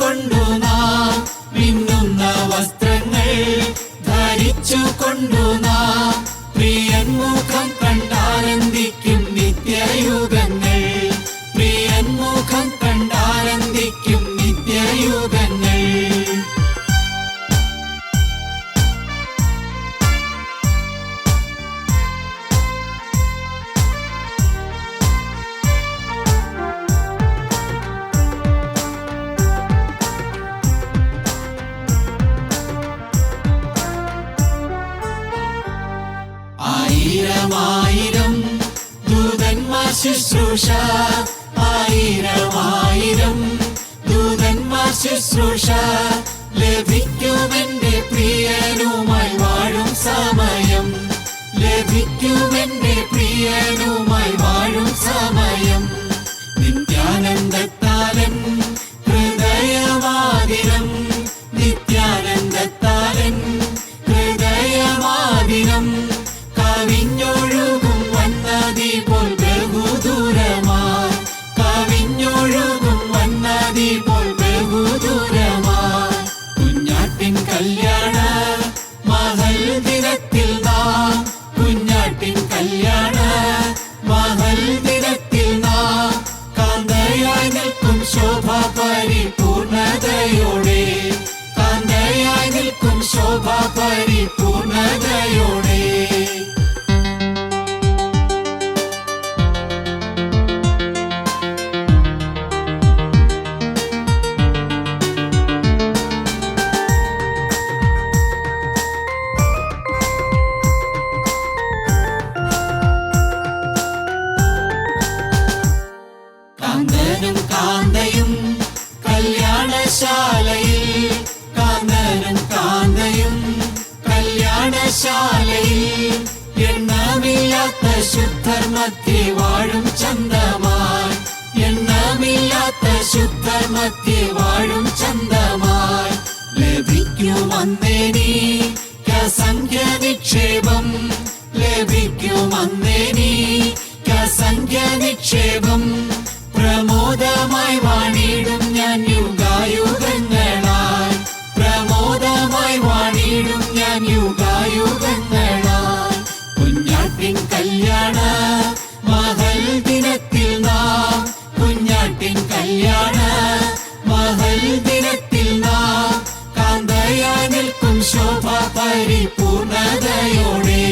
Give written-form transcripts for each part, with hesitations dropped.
കൊണ്ടു നാം മിന്നുന്ന വസ്ത്രങ്ങൾ ധരിച്ചു കൊണ്ടു നാം പ്രിയൻ മുഖം കണ്ടാനന്ദിക്കും നിത്യയുഗങ്ങൾ. പ്രിയൻ മുഖം കണ്ടാനന്ദിക്കും നിത്യയുഗങ്ങൾ. ആയിരം ദൂതന്മാർ ശുശ്രൂഷ, ആയിരം ദൂതന്മാർ ശുശ്രൂഷ ലഭിക്കുമെന്റെ പ്രിയനുമായി വാഴും സമയം. ലഭിക്കുമെന്റെ പ്രിയനുമായി വാഴും സമയം. നിത്യാനന്ദത്താലൻ ഹൃദയമാതിരം, നിത്യാനന്ദത്താലൻ ഹൃദയമാതിരം കവിഞ്ഞൊഴുകും വന്നതി പോൽ ബഹുദൂരമായി. കവിഞ്ഞൊഴുകും വന്നതി പോൽ ബഹുദൂരമായി. കുഞ്ഞാട്ടിൻ കല്യാണ മഹൽ ദിനത്തിൽ നാം, കുഞ്ഞാട്ടിൻ കല്യാണ മഹൽ ദിനത്തിൽ നാം കാന്തയായി നിൽക്കും ശോഭ പരിപൂർണതയോടെ. കാന്തയായി നിൽക്കും ശോഭ പരിപൂർണതയോടെ. കാന്തനും കാന്തയും കല്യാണശാലയിൽ, കാന്തനും കാന്തയും കല്യാണശാലയിൽ എണ്ണമില്ലാത്ത ശുദ്ധർ മധ്യേ വാഴും ചന്തമായി. എണ്ണമില്ലാത്ത ശുദ്ധർ മധ്യേ വാഴും ചന്തമായി. ലഭിക്കുമന്നേനിക്കസംഖ്യ നിക്ഷേപം. ലഭിക്കുമന്നേനിക്കസംഖ്യ നിക്ഷേപം. പ്രമോദമായി വാണിടും ഞാൻ യുഗായുഗങ്ങളായി. പ്രമോദമായി വാണിടും ഞാൻ യുഗായുഗങ്ങളായി. കുഞ്ഞാട്ടിൻ കല്യാണ മഹൽ ദിനത്തിൽ നാം, കുഞ്ഞാട്ടിൻ കല്യാണ മഹൽ ദിനത്തിൽ നാം കാന്തയായി നിൽക്കും ശോഭ പരിപൂർണതയോടെ.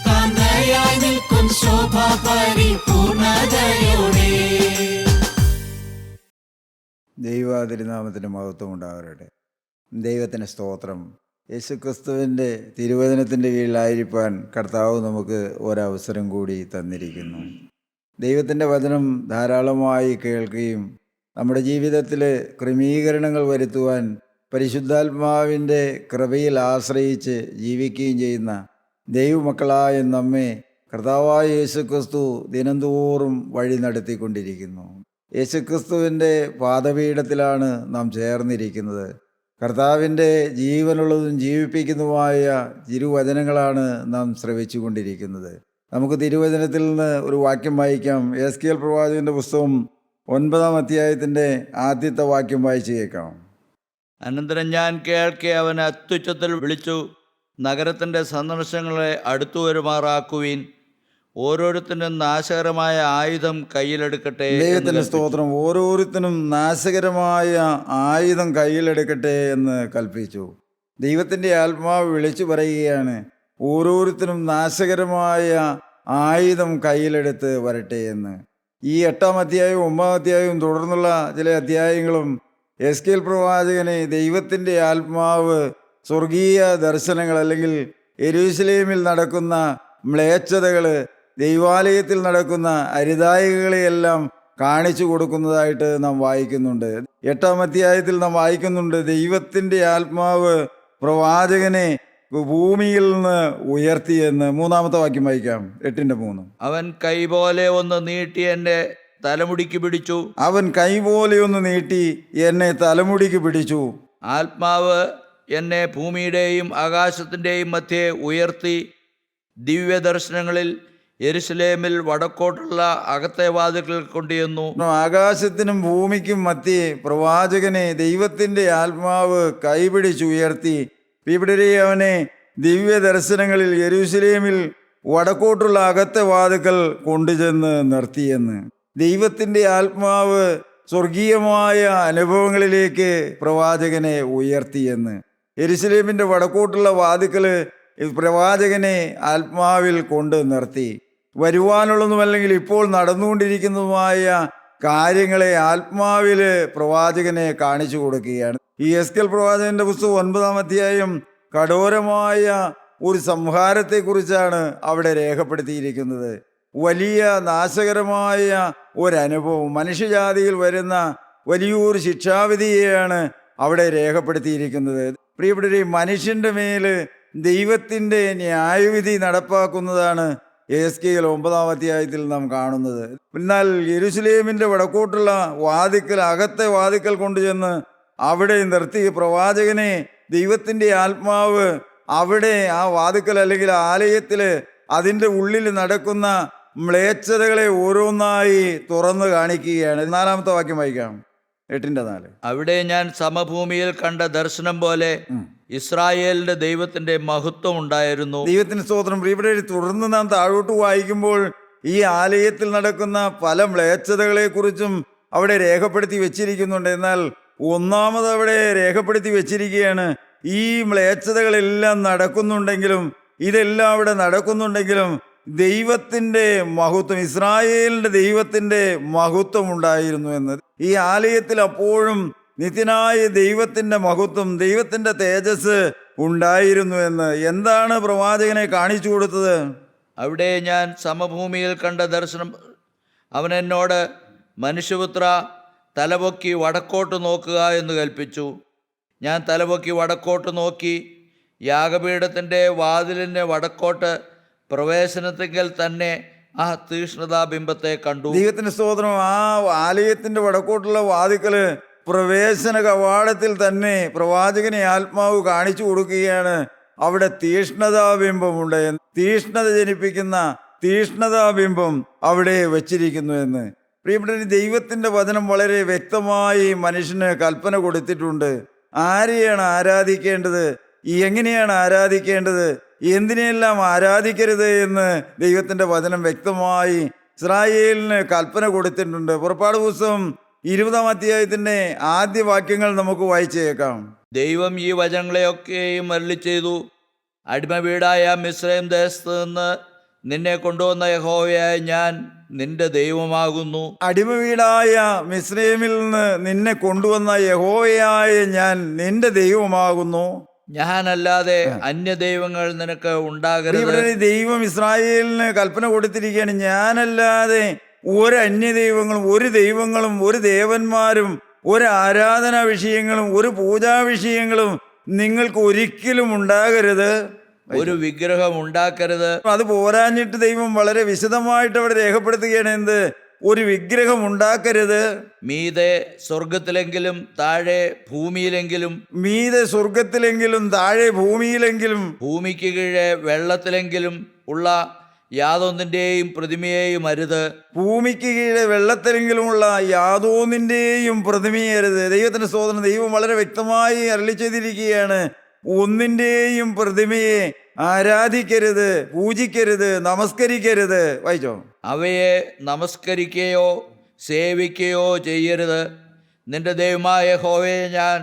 കാന്തയായി നിൽക്കും ശോഭ പരിപൂർണതയോടെ. ദൈവതിരുനാമത്തിന് മഹത്വം ഉണ്ടാവട്ടെ. ദൈവത്തിന് സ്തോത്രം. യേശുക്രിസ്തുവിൻ്റെ തിരുവചനത്തിൻ്റെ കീഴിലായിരിക്കാൻ കർത്താവ് നമുക്ക് ഒരവസരം കൂടി തന്നിരിക്കുന്നു. ദൈവത്തിൻ്റെ വചനം ധാരാളമായി കേൾക്കുകയും നമ്മുടെ ജീവിതത്തിൽ ക്രമീകരണങ്ങൾ വരുത്തുവാൻ പരിശുദ്ധാത്മാവിൻ്റെ കൃപയിൽ ആശ്രയിച്ച് ജീവിക്കുകയും ചെയ്യുന്ന ദൈവമക്കളായ നമ്മെ കർത്താവായ യേശുക്രിസ്തു ദിനംതോറും വഴി നടത്തിക്കൊണ്ടിരിക്കുന്നു. യേശുക്രിസ്തുവിൻ്റെ പാദപീഠത്തിലാണ് നാം ചേർന്നിരിക്കുന്നത്. കർത്താവിൻ്റെ ജീവനുള്ളതും ജീവിപ്പിക്കുന്നതുമായ തിരുവചനങ്ങളാണ് നാം ശ്രവിച്ചു കൊണ്ടിരിക്കുന്നത്. നമുക്ക് തിരുവചനത്തിൽ നിന്ന് ഒരു വാക്യം വായിക്കാം. എസ്കേൽ പ്രവാചകൻ്റെ പുസ്തകം 9-ാം അധ്യായത്തിൻ്റെ ആദ്യത്തെ വാക്യം വായിച്ചു കേൾക്കാം. അനന്തരം ഞാൻ കേൾക്കെ അവൻ അത്യുച്ചത്തിൽ വിളിച്ചു, നഗരത്തിൻ്റെ സന്ദർശങ്ങളെ അടുത്തു വരുമാറാക്കുവീൻ, ഓരോരുത്തരും നാശകരമായ ആയുധം കയ്യിലെടുക്കട്ടെ. ദൈവത്തിന്റെ സ്തോത്രം. ഓരോരുത്തരും നാശകരമായ ആയുധം കയ്യിലെടുക്കട്ടെ എന്ന് കൽപ്പിച്ചു. ദൈവത്തിൻ്റെ ആത്മാവ് വിളിച്ചു പറയുകയാണ്, ഓരോരുത്തരും നാശകരമായ ആയുധം കയ്യിലെടുത്ത് വരട്ടെ എന്ന്. ഈ 8-ാം അധ്യായവും 9-ാം അധ്യായവും തുടർന്നുള്ള ചില അധ്യായങ്ങളും എസ്കേൽ പ്രവാചകനെ ദൈവത്തിൻ്റെ ആത്മാവ് സ്വർഗീയ ദർശനങ്ങൾ അല്ലെങ്കിൽ യെരൂശലേമിൽ നടക്കുന്ന മ്ലേച്ഛതകൾ, ദൈവാലയത്തിൽ നടക്കുന്ന അരുതായികളെയെല്ലാം കാണിച്ചു കൊടുക്കുന്നതായിട്ട് നാം വായിക്കുന്നുണ്ട്. 8-ാം അധ്യായത്തിൽ നാം വായിക്കുന്നുണ്ട്, ദൈവത്തിൻ്റെ ആത്മാവ് പ്രവാചകനെ ഭൂമിയിൽ നിന്ന് ഉയർത്തിയെന്ന്. 3-ാമത്തെ വാക്യം വായിക്കാം, 8-3. അവൻ കൈ പോലെ ഒന്ന് നീട്ടി എൻ്റെ തലമുടിക്ക് പിടിച്ചു. അവൻ കൈ പോലെ ഒന്ന് നീട്ടി എന്നെ തലമുടിക്ക് പിടിച്ചു. ആത്മാവ് എന്നെ ഭൂമിയുടെയും ആകാശത്തിൻ്റെയും മധ്യേ ഉയർത്തി ദിവ്യദർശനങ്ങളിൽ യെരുശലേമിൽ വടക്കോട്ടുള്ള അകത്തെ വാതിൽക്കൽ കൊണ്ടുചെന്നു. ആകാശത്തിനും ഭൂമിക്കും മധ്യേ പ്രവാചകനെ ദൈവത്തിൻ്റെ ആത്മാവ് കൈപിടിച്ചുയർത്തി. ഇവിടെ അവനെ ദിവ്യ ദർശനങ്ങളിൽ യെരൂശലേമിൽ വടക്കോട്ടുള്ള അകത്തെ വാതിൽക്കൽ കൊണ്ടുചെന്ന് നിർത്തിയെന്ന്. ദൈവത്തിൻ്റെ ആത്മാവ് സ്വർഗീയമായ അനുഭവങ്ങളിലേക്ക് പ്രവാചകനെ ഉയർത്തിയെന്ന്. യെരൂശലേമിൻ്റെ വടക്കോട്ടുള്ള വാതിൽക്കൽ പ്രവാചകനെ ആത്മാവിൽ കൊണ്ട് നിർത്തി. വരുവാനുള്ളതും അല്ലെങ്കിൽ ഇപ്പോൾ നടന്നുകൊണ്ടിരിക്കുന്നതുമായ കാര്യങ്ങളെ ആത്മാവിൽ പ്രവാചകനെ കാണിച്ചു കൊടുക്കുകയാണ്. ഈ എസ്കേൽ പ്രവാചകന്റെ പുസ്തകം 9-ാം അധ്യായം കഠോരമായ ഒരു സംഹാരത്തെക്കുറിച്ചാണ് അവിടെ രേഖപ്പെടുത്തിയിരിക്കുന്നത്. വലിയ നാശകരമായ ഒരനുഭവം, മനുഷ്യജാതിയിൽ വരുന്ന വലിയൊരു ശിക്ഷാവിധിയെയാണ് അവിടെ രേഖപ്പെടുത്തിയിരിക്കുന്നത്. പ്രിയപ്പെട്ടവരെ, മനുഷ്യന്റെ മേൽ ദൈവത്തിൻ്റെ ന്യായവിധി നടപ്പാക്കുന്നതാണ് എസ്കേൽ 9-ാം അധ്യായത്തിൽ നാം കാണുന്നത്. എന്നാൽ യെരൂശലേമിൻ്റെ വടക്കോട്ടുള്ള വാതിക്കൽ, അകത്തെ വാതിക്കൽ കൊണ്ടുചെന്ന് അവിടെ നിർത്തി പ്രവാചകനെ ദൈവത്തിൻ്റെ ആത്മാവ് അവിടെ ആ വാതിക്കൽ അല്ലെങ്കിൽ ആലയത്തിൽ അതിൻ്റെ ഉള്ളിൽ നടക്കുന്ന മ്ലേച്ഛതകളെ ഓരോന്നായി തുറന്നു കാണിക്കുകയാണ്. 4-ാമത്തെ വാക്യം വായിക്കാം, 8-4. അവിടെ ഞാൻ സമഭൂമിയിൽ കണ്ട ദർശനം പോലെ ഇസ്രായേലിന്റെ ദൈവത്തിന്റെ മഹത്വം ഉണ്ടായിരുന്നു. ദൈവത്തിന് സ്തോത്രം. ഇവിടെ തുടർന്ന് നാം താഴോട്ട് വായിക്കുമ്പോൾ ഈ ആലയത്തിൽ നടക്കുന്ന പല മ്ലേച്ഛതകളെക്കുറിച്ചും അവിടെ രേഖപ്പെടുത്തി വെച്ചിരിക്കുന്നുണ്ട്. എന്നാൽ ഒന്നാമത് അവിടെ രേഖപ്പെടുത്തി വെച്ചിരിക്കുകയാണ്, ഈ മ്ലേച്ഛതകളെല്ലാം നടക്കുന്നുണ്ടെങ്കിലും, ഇതെല്ലാം അവിടെ നടക്കുന്നുണ്ടെങ്കിലും ദൈവത്തിൻ്റെ മഹത്വം, ഇസ്രായേലിൻ്റെ ദൈവത്തിൻ്റെ മഹത്വം ഉണ്ടായിരുന്നു എന്ന്. ഈ ആലയത്തിൽ അപ്പോഴും നിത്യനായ ദൈവത്തിൻ്റെ മഹത്വം, ദൈവത്തിൻ്റെ തേജസ് ഉണ്ടായിരുന്നു എന്ന്. എന്താണ് പ്രവാചകനെ കാണിച്ചു കൊടുത്തത്? അവിടെ ഞാൻ സമഭൂമിയിൽ കണ്ട ദർശനം, അവൻ എന്നോട്, മനുഷ്യപുത്ര, തലപൊക്കി വടക്കോട്ട് നോക്കുക എന്ന് കൽപ്പിച്ചു. ഞാൻ തലപൊക്കി വടക്കോട്ട് നോക്കി. യാഗപീഠത്തിൻ്റെ വാതിലിൻ്റെ വടക്കോട്ട് പ്രവേശനത്തിങ്കൽ തന്നെ ആ തീക്ഷ്ണതാബിംബത്തെ കണ്ടു. ദൈവത്തിന് സ്തോത്രം. ആ ആലയത്തിൻ്റെ വടക്കോട്ടുള്ള വാതിക്കൽ പ്രവേശന കവാടത്തിൽ തന്നെ പ്രവാചകനെ ആത്മാവ് കാണിച്ചു കൊടുക്കുകയാണ്. അവിടെ തീക്ഷ്ണതാബിംബമുണ്ട്, തീക്ഷ്ണത ജനിപ്പിക്കുന്ന തീക്ഷ്ണതാബിംബം അവിടെ വച്ചിരിക്കുന്നു എന്ന്. പ്രിയപ്പെട്ട, ദൈവത്തിൻ്റെ വചനം വളരെ വ്യക്തമായി മനുഷ്യന് കൽപ്പന കൊടുത്തിട്ടുണ്ട്. ആരെയാണ് ആരാധിക്കേണ്ടത്, എങ്ങനെയാണ് ആരാധിക്കേണ്ടത്, എന്തിനെല്ലാം ആരാധിക്കരുത് എന്ന് ദൈവത്തിൻ്റെ വചനം വ്യക്തമായി ഇസ്രായേലിന് കൽപ്പന കൊടുത്തിട്ടുണ്ട്. പുറപ്പാട് പുസ്തകം 20-ാം അധ്യായത്തിൻ്റെ ആദ്യ വാക്യങ്ങൾ നമുക്ക് വായിച്ചേക്കാം. ദൈവം ഈ വചനങ്ങളെയൊക്കെയും അരുളി ചെയ്തു, അടിമ വീടായ മിസ്രൈം ദേശത്ത് നിന്ന് നിന്നെ കൊണ്ടുവന്ന യഹോവയായ ഞാൻ നിന്റെ ദൈവമാകുന്നു. അടിമ വീടായ മിസ്രൈമിൽ നിന്ന് നിന്നെ കൊണ്ടുവന്ന യഹോവയായ ഞാൻ നിന്റെ ദൈവമാകുന്നു. ഞാനല്ലാതെ അന്യദൈവങ്ങൾ നിനക്ക് ഉണ്ടാകരുത്. ദൈവം ഇസ്രായേലിന് കൽപ്പന കൊടുത്തിരിക്കുകയാണ്, ഞാനല്ലാതെ ഒരു അന്യദൈവങ്ങളും ഒരു ദൈവങ്ങളും ഒരു ദേവന്മാരും ഒരു ആരാധനാ വിഷയങ്ങളും ഒരു പൂജാ വിഷയങ്ങളും നിങ്ങൾക്ക് ഒരിക്കലും ഉണ്ടാകരുത്. ഒരു വിഗ്രഹം ഉണ്ടാക്കരുത്. അത് പോരാഞ്ഞിട്ട് ദൈവം വളരെ വിശദമായിട്ട് അവിടെ രേഖപ്പെടുത്തുകയാണ്, എന്ത്? ഒരു വിഗ്രഹം ഉണ്ടാക്കരുത്. മീതെ സ്വർഗത്തിലെങ്കിലും താഴെ ഭൂമിയിലെങ്കിലും, മീതെ സ്വർഗത്തിലെങ്കിലും താഴെ ഭൂമിയിലെങ്കിലും, ഭൂമിക്ക് കീഴെ വെള്ളത്തിലെങ്കിലും ഉള്ള യാതൊന്നിൻ്റെയും പ്രതിമയെയും അരുത്. ഭൂമിക്ക് കീഴെ വെള്ളത്തിലെങ്കിലുമുള്ള യാതൊന്നിൻ്റെയും പ്രതിമയരുത്. ദൈവത്തിൻ്റെ സ്തോത്രം. ദൈവം വളരെ വ്യക്തമായി അരുളി ചെയ്തിരിക്കുകയാണ്, ഒന്നിൻ്റെയും പ്രതിമയെ ആരാധിക്കരുത്, പൂജിക്കരുത്, നമസ്കരിക്കരുത്. വായിച്ചോ. അവയെ നമസ്കരിക്കുകയോ സേവിക്കുകയോ ചെയ്യരുത്. നിന്റെ ദൈവമായ യഹോവയെ ഞാൻ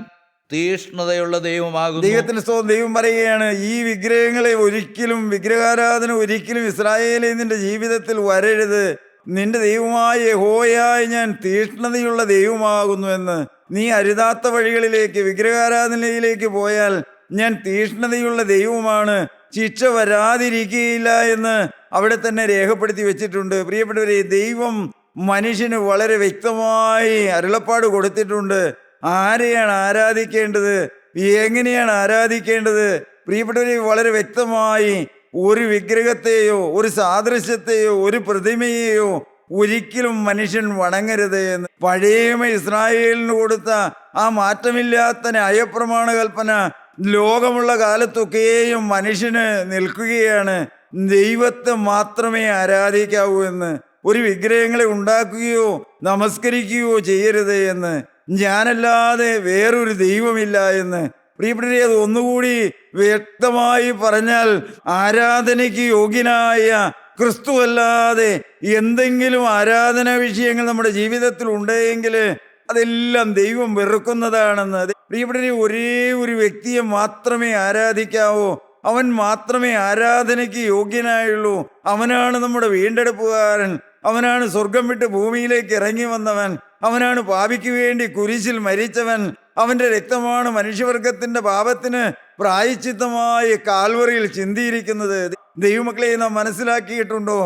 തീക്ഷ്ണതയുള്ള ദൈവമാകുന്നു. ദൈവത്തിന് സ്തോത്രം. ദൈവം പറയുകയാണ്, ഈ വിഗ്രഹങ്ങളെ ഒരിക്കലും, വിഗ്രഹാരാധന ഒരിക്കലും ഇസ്രായേലേ നിന്റെ ജീവിതത്തിൽ വരരുത്. നിന്റെ ദൈവമായ യഹോവയായ ഞാൻ തീക്ഷ്ണതയുള്ള ദൈവമാകുന്നു എന്ന്. നീ അരുതാത്ത വഴികളിലേക്ക്, വിഗ്രഹാരാധനയിലേക്ക് പോയാൽ ഞാൻ തീക്ഷ്ണതയുള്ള ദൈവമാണ്, ശിക്ഷ വരാതിരിക്കുകയില്ല എന്ന് അവിടെ തന്നെ രേഖപ്പെടുത്തി വെച്ചിട്ടുണ്ട്. പ്രിയപ്പെട്ടവരെ, ദൈവം മനുഷ്യന് വളരെ വ്യക്തമായി അരുളപ്പാട് കൊടുത്തിട്ടുണ്ട്. ആരെയാണ് ആരാധിക്കേണ്ടത്, എങ്ങനെയാണ് ആരാധിക്കേണ്ടത്. പ്രിയപ്പെട്ടവരെ, വളരെ വ്യക്തമായി ഒരു വിഗ്രഹത്തെയോ ഒരു സാദൃശ്യത്തെയോ ഒരു പ്രതിമയെയോ ഒരിക്കലും മനുഷ്യൻ വണങ്ങരുത് എന്ന് പഴയ ഇസ്രായേലിന് കൊടുത്ത ആ മാറ്റമില്ലാത്ത ന്യായപ്രമാണ കൽപ്പന ലോകമുള്ള കാലത്തൊക്കെയും മനുഷ്യന് നിൽക്കുകയാണ്. ദൈവത്തെ മാത്രമേ ആരാധിക്കാവൂ എന്ന്, ഒരു വിഗ്രഹങ്ങളെ ഉണ്ടാക്കുകയോ നമസ്കരിക്കുകയോ ചെയ്യരുത് എന്ന്, ഞാനല്ലാതെ വേറൊരു ദൈവമില്ല എന്ന്. പ്രിയപ്പെട്ടവരെ, അത് ഒന്നുകൂടി വ്യക്തമായി പറഞ്ഞാൽ, ആരാധനയ്ക്ക് യോഗ്യനായ ക്രിസ്തുവല്ലാതെ എന്തെങ്കിലും ആരാധനാ വിഷയങ്ങൾ നമ്മുടെ ജീവിതത്തിൽ ഉണ്ടെങ്കിൽ അതെല്ലാം ദൈവം വെറുക്കുന്നതാണെന്ന്. പ്രിയപ്പെട്ടവരെ, ഒരേ ഒരു വ്യക്തിയെ മാത്രമേ ആരാധിക്കാവൂ. അവൻ മാത്രമേ ആരാധനയ്ക്ക് യോഗ്യനായുള്ളൂ. അവനാണ് നമ്മുടെ വീണ്ടെടുപ്പുകാരൻ. അവനാണ് സ്വർഗം വിട്ട് ഭൂമിയിലേക്ക് ഇറങ്ങി വന്നവൻ. അവനാണ് പാപിക്ക് വേണ്ടി കുരിശിൽ മരിച്ചവൻ. അവന്റെ രക്തമാണ് മനുഷ്യവർഗത്തിന്റെ പാപത്തിന് പ്രായശ്ചിത്തമായി കാൽവറിയിൽ ചിന്തിയിരിക്കുന്നത്. ദൈവമക്കളെ, നാം മനസ്സിലാക്കിയിട്ടുണ്ടോ?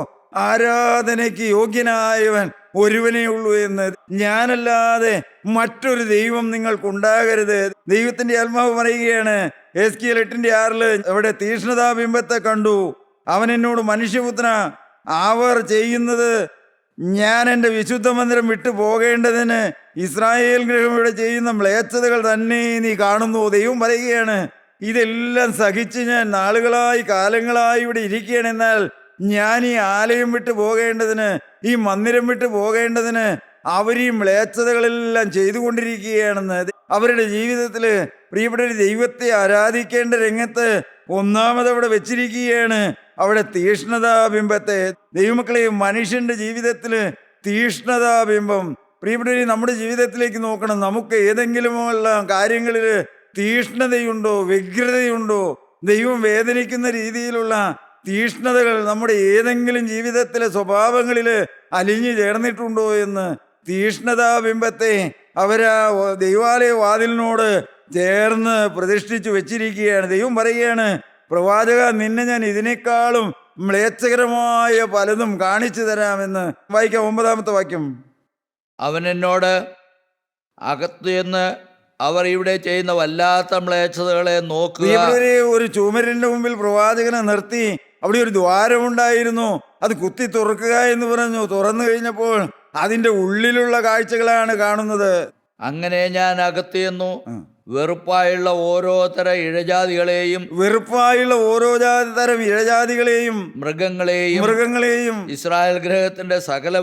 ആരാധനയ്ക്ക് യോഗ്യനായവൻ ഒരുവനേ ഉള്ളൂ എന്ന്. ഞാനല്ലാതെ മറ്റൊരു ദൈവം നിങ്ങൾക്കുണ്ടാകരുത്. ദൈവത്തിന്റെ ആത്മാവ് പറയുകയാണ് എസ്കേൽ 8:6 അവിടെ തീക്ഷ്ണതാബിംബത്തെ കണ്ടു. അവൻ എന്നോട്, മനുഷ്യപുത്ര, അവർ ചെയ്യുന്നത് ഞാൻ എൻ്റെ വിശുദ്ധ മന്ദിരം വിട്ടു പോകേണ്ടതിന് ഇസ്രായേൽ ഗൃഹം ഇവിടെ ചെയ്യുന്ന മ്ലേച്ഛതകൾ തന്നെ നീ കാണുന്നു. ദൈവം പറയുകയാണ്, ഇതെല്ലാം സഹിച്ച് ഞാൻ നാളുകളായി കാലങ്ങളായി ഇവിടെ ഇരിക്കുകയാണ്. എന്നാൽ ഞാൻ ഈ ആലയം വിട്ടു പോകേണ്ടതിന്, ഈ മന്ദിരം വിട്ടു പോകേണ്ടതിന് അവർ ഈ മ്ലേച്ഛതകളെല്ലാം ചെയ്തുകൊണ്ടിരിക്കുകയാണെന്ന്. അവരുടെ ജീവിതത്തിൽ പ്രിയപ്പെട്ട ദൈവത്തെ ആരാധിക്കേണ്ട രംഗത്ത് ഒന്നാമതവിടെ വെച്ചിരിക്കുകയാണ് അവിടെ തീക്ഷ്ണതാബിംബത്തെ. ദൈവമക്കളെ, മനുഷ്യന്റെ ജീവിതത്തിൽ തീക്ഷ്ണതാബിംബം. പ്രിയപ്പെട്ടവരെ, നമ്മുടെ ജീവിതത്തിലേക്ക് നോക്കണം. നമുക്ക് ഏതെങ്കിലുമുള്ള കാര്യങ്ങളിൽ തീക്ഷ്ണതയുണ്ടോ, വ്യഗ്രതയുണ്ടോ? ദൈവം വേദനിക്കുന്ന രീതിയിലുള്ള തീക്ഷ്ണതകൾ നമ്മുടെ ഏതെങ്കിലും ജീവിതത്തിലെ സ്വഭാവങ്ങളിൽ അലിഞ്ഞു ചേർന്നിട്ടുണ്ടോ എന്ന്. തീക്ഷ്ണതാബിംബത്തെ അവരാ ദൈവാലയ വാതിലിനോട് ചേർന്ന് പ്രതിഷ്ഠിച്ചു വെച്ചിരിക്കുകയാണ്. ദൈവം പറയുകയാണ്, പ്രവാചക, നിന്നെ ഞാൻ ഇതിനേക്കാളും മ്ലേച്ഛകരമായ പലതും കാണിച്ചു തരാമെന്ന്. വായിക്കാം 9-ാമത്തെ വാക്യം. അവൻ എന്നോട്, അകത്ത് എന്ന് അവർ ഇവിടെ ചെയ്യുന്ന വല്ലാത്ത മ്ലേച്ഛതകളെ നോക്കുക. ഒരു ചുമരിന്റെ മുമ്പിൽ പ്രവാചകനെ നിർത്തി. അവിടെ ഒരു ദ്വാരമുണ്ടായിരുന്നു. അത് കുത്തി തുറക്കുക എന്ന് പറഞ്ഞു. തുറന്നു കഴിഞ്ഞപ്പോൾ അതിന്റെ ഉള്ളിലുള്ള കാഴ്ചകളാണ് കാണുന്നത്. അങ്ങനെ ഞാൻ അകത്ത് ചെന്നു. വെറുപ്പായുള്ള ഓരോ തരം ഇഴജാതികളെയും മൃഗങ്ങളെയും ഇസ്രായേൽ ഗ്രഹത്തിന്റെ സകല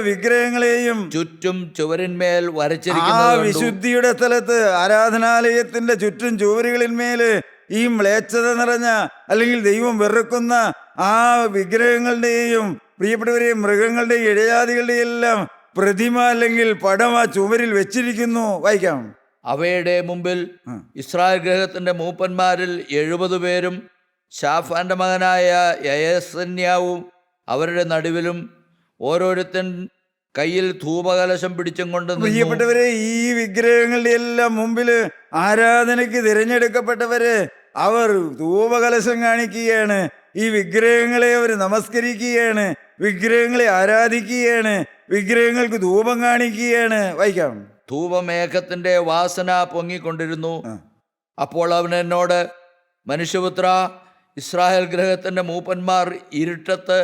വിഗ്രഹങ്ങളെയും ചുറ്റും ചുവരിന്മേൽ വരച്ചിരിക്കുന്നു. വിശുദ്ധിയുടെ സ്ഥലത്ത്, ആരാധനാലയത്തിന്റെ ചുറ്റും ചുവരുകളിന്മേല് ഈ മ്ലേച്ഛത നിറഞ്ഞ, അല്ലെങ്കിൽ ദൈവം വെറുക്കുന്ന ആ വിഗ്രഹങ്ങളുടെയും പ്രിയപ്പെട്ടവരെയും മൃഗങ്ങളുടെയും ഇഴജാതികളുടെയും എല്ലാം പ്രതിമ അല്ലെങ്കിൽ പടം ആ ചുവരിൽ വെച്ചിരിക്കുന്നു. വായിക്കാം. അവയുടെ മുമ്പിൽ ഇസ്രായേൽ ഗൃഹത്തിന്റെ മൂപ്പന്മാരിൽ 70 പേരും ശാഫാന്റെ മകനായ യയസന്യാവും അവരുടെ നടുവിലും ഓരോരുത്തൻ കയ്യിൽ ധൂപകലശം പിടിച്ചും കൊണ്ട് നിന്നു. പ്രിയപ്പെട്ടവരെ, ഈ വിഗ്രഹങ്ങളുടെ എല്ലാം മുമ്പില് ആരാധനയ്ക്ക് തിരഞ്ഞെടുക്കപ്പെട്ടവര് അവർ ധൂപകലശം കാണിക്കുകയാണ്. ഈ വിഗ്രഹങ്ങളെ അവർ നമസ്കരിക്കുകയാണ്, വിഗ്രഹങ്ങളെ ആരാധിക്കുകയാണ്, വിഗ്രഹങ്ങൾക്ക് ധൂപം കാണിക്കുകയാണ്. വായിക്കാം. ധൂപമേഘത്തിന്റെ വാസന പൊങ്ങിക്കൊണ്ടിരുന്നു. അപ്പോൾ അവൻ എന്നോട്, മനുഷ്യപുത്ര, ഇസ്രായേൽ ഗൃഹത്തിന്റെ മൂപ്പന്മാർ ഇരുട്ടത്ത്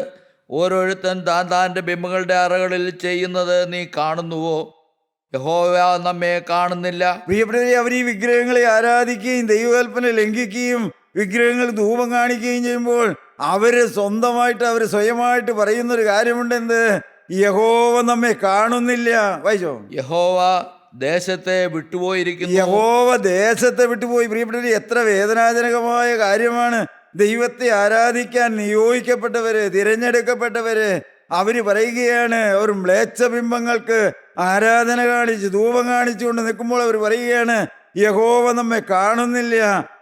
ഓരോരുത്തൻ താൻ്റെ ബിംബങ്ങളുടെ അറകളിൽ ചെയ്യുന്നത് നീ കാണുന്നുവോ? യഹോവ നമ്മെ കാണുന്നില്ല. പ്രിയപ്പെട്ടവരെ, അവർ ഈ വിഗ്രഹങ്ങളെ ആരാധിക്കുകയും ദൈവകൽപ്പന ലംഘിക്കുകയും വിഗ്രഹങ്ങൾ ധൂപം കാണിക്കുകയും ചെയ്യുമ്പോൾ അവര് സ്വയമായിട്ട് പറയുന്നൊരു കാര്യമുണ്ട്. എന്ത്? യഹോവ നമ്മെ കാണുന്നില്ല. വായിച്ചോ. യഹോവ ദേശത്തെ വിട്ടുപോയിരിക്കുന്നു. യഹോവ ദേശത്തെ വിട്ടുപോയി. പ്രിയപ്പെട്ടവരെ, എത്ര വേദനാജനകമായ കാര്യമാണ്. ദൈവത്തെ ആരാധിക്കാൻ നിയോഗിക്കപ്പെട്ടവര്, തിരഞ്ഞെടുക്കപ്പെട്ടവര്, അവര് പറയുകയാണ്, അവർ മ്ലേച്ഛബിംബങ്ങൾക്ക് ആരാധന കാണിച്ച് ധൂപം കാണിച്ചുകൊണ്ട് നിൽക്കുമ്പോൾ അവർ പറയുകയാണ്, യഹോവ നമ്മെ കാണുന്നില്ല,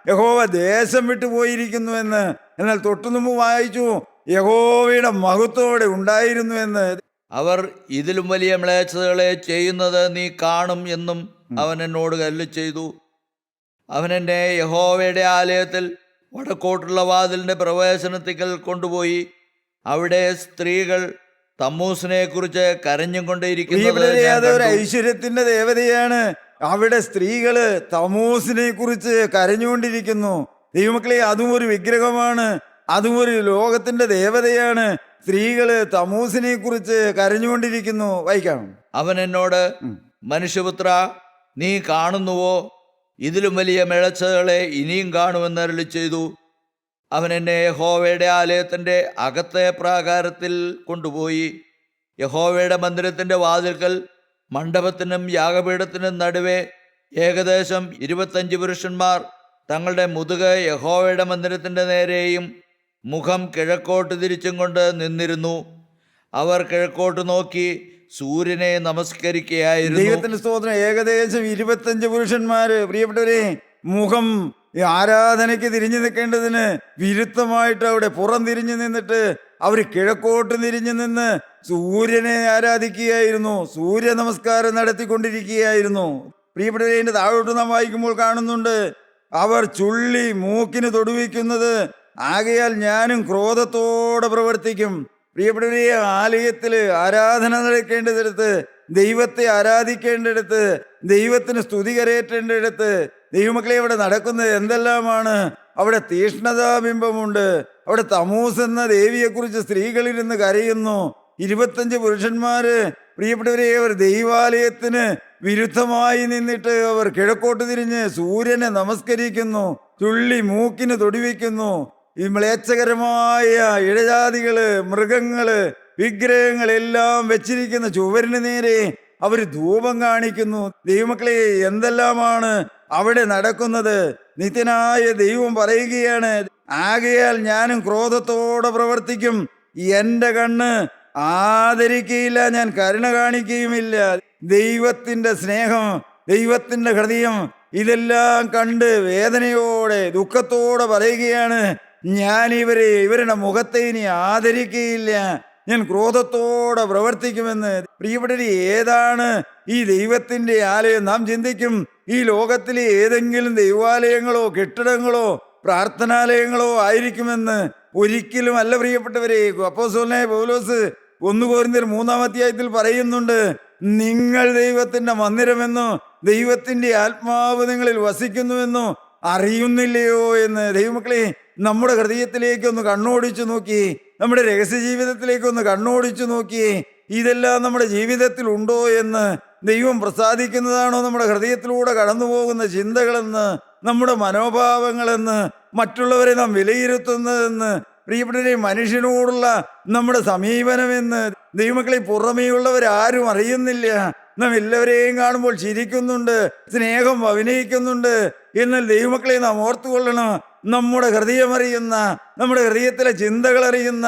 യഹോവ ദേശം വിട്ടുപോയിരിക്കുന്നു എന്ന്. എന്നാൽ തൊട്ടുമുമ്പ് വായിച്ചു, യഹോവയുടെ മഹത്വത്തോടെ ഉണ്ടായിരുന്നു എന്ന്. അവർ ഇതിലും വലിയ മ്ലേച്ഛതകളെ ചെയ്യുന്നത് നീ കാണും എന്നും അവൻ എന്നോട് കല്ല് ചെയ്തു. അവൻ എന്നെ യഹോവയുടെ ആലയത്തിൽ വടക്കോട്ടുള്ള വാതിലിന്റെ പ്രവേശനത്തിക്കൽ കൊണ്ടുപോയി. അവിടെ സ്ത്രീകൾ തമ്മൂസിനെ കുറിച്ച് കരഞ്ഞും കൊണ്ടേയിരിക്കുന്നത്. അതൊരു ഐശ്വര്യത്തിന്റെ ദേവതയാണ്. അവിടെ സ്ത്രീകള് തമൂസിനെ കുറിച്ച് കരഞ്ഞുകൊണ്ടിരിക്കുന്നു. ദൈവമക്കളെ, അതും ഒരു വിഗ്രഹമാണ്, അതും ഒരു ലോകത്തിന്റെ ദേവതയാണ്. സ്ത്രീകള് തമൂസിനെ കുറിച്ച് കരഞ്ഞുകൊണ്ടിരിക്കുന്നു. വായിക്കാം. അവൻ എന്നോട്, മനുഷ്യപുത്ര, നീ കാണുന്നുവോ? ഇതിലും വലിയ മ്ലേച്ഛതകളെ ഇനിയും കാണുമെന്ന് അരുളി ചെയ്തു. അവൻ എന്നെ യഹോവയുടെ ആലയത്തിൻ്റെ അകത്തെ പ്രാകാരത്തിൽ കൊണ്ടുപോയി. യഹോവയുടെ മന്ദിരത്തിൻ്റെ വാതിൽക്കൽ മണ്ഡപത്തിനും യാഗപീഠത്തിനും നടുവെ ഏകദേശം 25 പുരുഷന്മാർ തങ്ങളുടെ മുതുക് യഹോവയുടെ മന്ദിരത്തിൻ്റെ നേരെയും മുഖം കിഴക്കോട്ട് തിരിച്ചും കൊണ്ട് നിന്നിരുന്നു. അവർ കിഴക്കോട്ട് നോക്കി സൂര്യനെ നമസ്കരിക്കുകയായിരുന്നു. ദൈവത്തിന്റെ സ്തോത്രം. ഏകദേശം 25 പുരുഷന്മാര്, പ്രിയപ്പെട്ടവരെ, മുഖം ആരാധനയ്ക്ക് തിരിഞ്ഞു നിൽക്കേണ്ടതിന് വിരുദ്ധമായിട്ട് അവിടെ പുറം തിരിഞ്ഞു നിന്നിട്ട് അവർ കിഴക്കോട്ട് തിരിഞ്ഞു നിന്ന് സൂര്യനെ ആരാധിക്കുകയായിരുന്നു, സൂര്യ നമസ്കാരം നടത്തിക്കൊണ്ടിരിക്കുകയായിരുന്നു. പ്രിയപ്പെട്ടവരെ, അതിന്റെ താഴോട്ട് നാം വായിക്കുമ്പോൾ കാണുന്നുണ്ട്, അവർ ചുള്ളി മൂക്കിന് തൊടുവിക്കുന്നത്, ആകയാൽ ഞാനും ക്രോധത്തോടെ പ്രവർത്തിക്കും. പ്രിയപ്പെട്ടവരെ, ആലയത്തില് ആരാധന നടക്കേണ്ടതിടത്ത്, ദൈവത്തെ ആരാധിക്കേണ്ടിടത്ത്, ദൈവത്തിന് സ്തുതി കരയേറ്റേണ്ടിടത്ത്, ദൈവമക്കളെ അവിടെ നടക്കുന്നത് എന്തെല്ലാമാണ്? അവിടെ തീഷ്ണതാബിംബമുണ്ട്. അവിടെ തമൂസ് എന്ന ദേവിയെക്കുറിച്ച് സ്ത്രീകളിരുന്ന് കരയുന്നു. 25 പുരുഷന്മാര്, പ്രിയപ്പെട്ടവരെ, അവർ ദൈവാലയത്തിന് വിരുദ്ധമായി നിന്നിട്ട് അവർ കിഴക്കോട്ട് തിരിഞ്ഞ് സൂര്യനെ നമസ്കരിക്കുന്നു, ചുള്ളി മൂക്കിന് തൊടിവെക്കുന്നു. ഈ മ്ലേച്ഛകരമായ ഇഴജാതികള്, മൃഗങ്ങള്, വിഗ്രഹങ്ങളെല്ലാം വെച്ചിരിക്കുന്ന ചുവരിന് നേരെ അവർ ധൂപം കാണിക്കുന്നു. ദൈവമക്കളെ, എന്തെല്ലാമാണ് അവിടെ നടക്കുന്നത്? നിത്യനായ ദൈവം പറയുകയാണ്, ആകയാൽ ഞാനും ക്രോധത്തോടെ പ്രവർത്തിക്കും, എൻ്റെ കണ്ണ് ആദരിക്കുകയില്ല, ഞാൻ കരുണ കാണിക്കുകയുമില്ല. ദൈവത്തിൻ്റെ സ്നേഹം, ദൈവത്തിൻ്റെ ഹൃദയം ഇതെല്ലാം കണ്ട് വേദനയോടെ ദുഃഖത്തോടെ പറയുകയാണ്, ഞാൻ ഇവരുടെ മുഖത്തെ ഇനി ആദരിക്കുകയില്ല, ഞാൻ ക്രോധത്തോടെ പ്രവർത്തിക്കുമെന്ന്. പ്രിയപ്പെട്ടവരെ, ഏതാണ് ഈ ദൈവത്തിൻ്റെ ആലയം? നാം ചിന്തിക്കും, ഈ ലോകത്തിലെ ഏതെങ്കിലും ദൈവാലയങ്ങളോ കെട്ടിടങ്ങളോ പ്രാർത്ഥനാലയങ്ങളോ ആയിരിക്കുമെന്ന്. ഒരിക്കലും അല്ല പ്രിയപ്പെട്ടവരെ. അപ്പോസ്തലനായ പൗലോസ് 1 കൊരിന്ത്യർ 3-ാം അധ്യായത്തിൽ പറയുന്നുണ്ട്, നിങ്ങൾ ദൈവത്തിന്റെ മന്ദിരമെന്നോ ദൈവത്തിന്റെ ആത്മാവ് നിങ്ങളിൽ വസിക്കുന്നുവെന്നോ അറിയുന്നില്ലയോ എന്ന്. ദൈവമക്കളെ, നമ്മുടെ ഹൃദയത്തിലേക്കൊന്ന് കണ്ണോടിച്ചു നോക്കി, നമ്മുടെ രഹസ്യ ജീവിതത്തിലേക്കൊന്ന് കണ്ണോടിച്ചു നോക്കി, ഇതെല്ലാം നമ്മുടെ ജീവിതത്തിൽ ഉണ്ടോ എന്ന്. ദൈവം പ്രസാദിക്കുന്നതാണോ നമ്മുടെ ഹൃദയത്തിലൂടെ കടന്നു പോകുന്ന ചിന്തകളെന്ന്, നമ്മുടെ മനോഭാവങ്ങളെന്ന്, മറ്റുള്ളവരെ നാം വിലയിരുത്തുന്നതെന്ന്, പ്രിയപ്പെട്ടവരെ, മനുഷ്യനോടുള്ള നമ്മുടെ സമീപനമെന്ന്. ദൈവമക്കളെ, പുറമേയുള്ളവരാരും അറിയുന്നില്ല. നാം എല്ലാവരെയും കാണുമ്പോൾ ചിരിക്കുന്നുണ്ട്, സ്നേഹം അഭിനയിക്കുന്നുണ്ട്. എന്നാൽ ദൈവമക്കളെ, നാം ഓർത്തുകൊള്ളണം, നമ്മുടെ ഹൃദയം അറിയുന്ന, നമ്മുടെ ഹൃദയത്തിലെ ചിന്തകൾ അറിയുന്ന,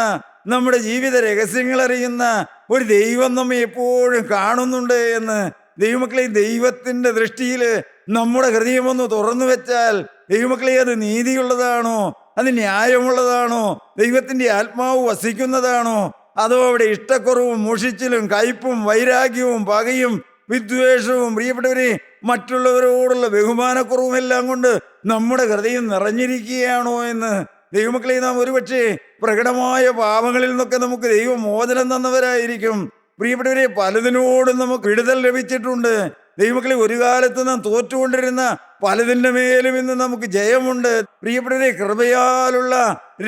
നമ്മുടെ ജീവിത രഹസ്യങ്ങൾ അറിയുന്ന ഒരു ദൈവം നമ്മെ എപ്പോഴും കാണുന്നുണ്ട് എന്ന്. ദൈവമക്കളെ, ദൈവത്തിന്റെ ദൃഷ്ടിയിൽ നമ്മുടെ ഹൃദയം ഒന്ന് തുറന്നു വെച്ചാൽ, ദൈവമക്കളെ, അത് നീതിയുള്ളതാണോ? അത് ന്യായമുള്ളതാണോ? ദൈവത്തിന്റെ ആത്മാവ് വസിക്കുന്നതാണോ? അതോ അവിടെ ഇഷ്ടക്കുറവും മുഷിച്ചിലും കയ്പും വൈരാഗ്യവും പകയും വിദ്വേഷവും, പ്രിയപ്പെട്ടവരെ, മറ്റുള്ളവരോടുള്ള ബഹുമാനക്കുറവും എല്ലാം കൊണ്ട് നമ്മുടെ ഹൃദയം നിറഞ്ഞിരിക്കുകയാണോ എന്ന്. ദൈവമക്കളെ, നാം ഒരുപക്ഷെ പ്രകടമായ പാപങ്ങളിൽ നിന്നൊക്കെ നമുക്ക് ദൈവം മോചനം തന്നവരായിരിക്കും. പ്രിയപ്പെട്ടവരെ, പലതിനോടും നമുക്ക് വിടുതൽ ലഭിച്ചിട്ടുണ്ട്. ദൈവമക്കളെ, ഒരു കാലത്ത് നാം തോറ്റുകൊണ്ടിരുന്ന പലതിൻ്റെ മേലും ഇന്ന് നമുക്ക് ജയമുണ്ട്. പ്രിയപ്പെട്ടവരെ, കൃപയാലുള്ള